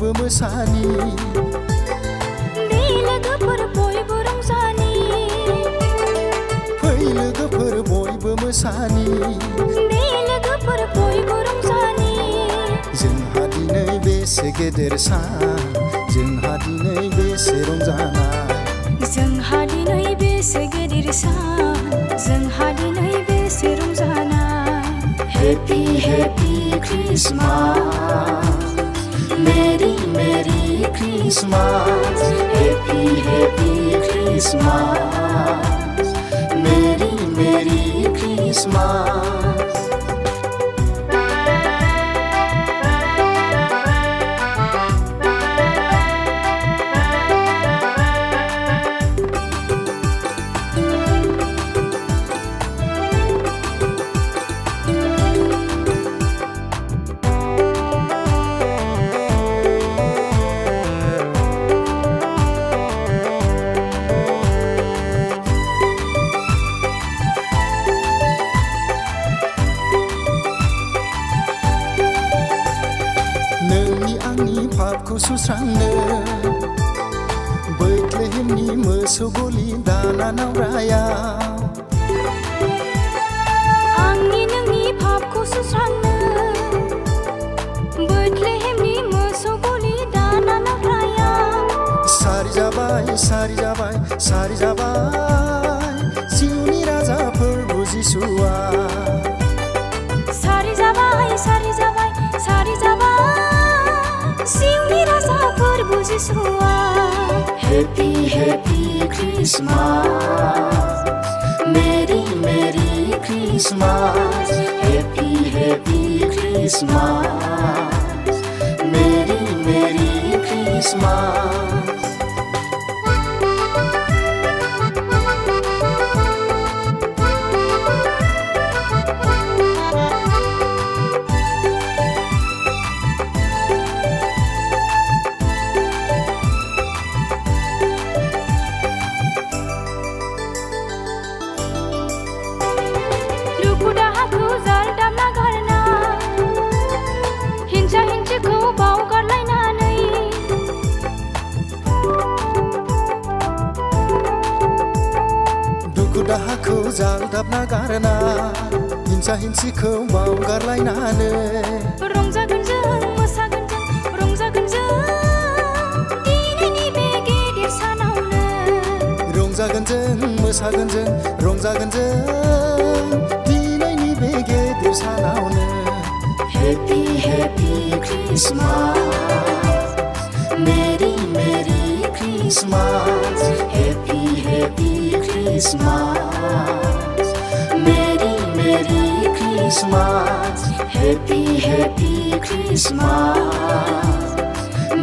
बयबो मोसानि दे लोगोफोर बयबो रंजानि फै लोगोफोर बयबो मोसानि दे लोगोफोर बयबो रंजानि जोंहा दिनै बेसे गेदेर सान जोंहा दिनै बेसे रंजानाय जोंहा दिनै बेसे गिदिर सान जोंहा दिनै बेसे रंजानाय Happy Happy Christmas Merry Merry Christmas Happy Happy Christmas Merry Merry Christmas नोंनि आंनि पापखौ सुस्रांनो बैथलेहेमनि मोसौ गलि दाना नावरायाव आंनि नोंनि पापखौ सुस्रांनो बैथलेहेमनि मोसौ गलि दाना नावरायाव सारि जाबाय सारि जाबाय सारि जाबाय जिउनि राजाफोर बुजिसुआ सारि जाबाय सारि जाबाय सारि जाबाय जिउनि राजाफोर बुजिसुआ Happy Happy Christmas Merry Merry Christmas Happy Happy Christmas Merry Merry Christmas दाहाखौ जालदाबना गारना हिंसा हिंसिखौ बावगारलायनानै रंजागोन जों मोसागोन जों रंजागोन जों दिनैनि बे गिदिर सानावनो रंजागोन जों मोसागोन जों रंजागोन जों दिनैनि बे गिदिर सानावनो Happy Happy Christmas Merry Merry Christmas Happy Happy Christmas Merry Merry Christmas Happy Happy Christmas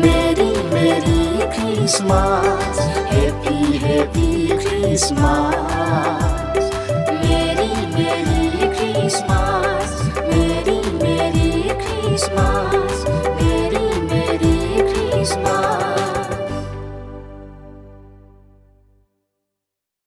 Merry Merry Christmas Happy Happy Christmas Merry Merry Christmas Merry Merry Christmas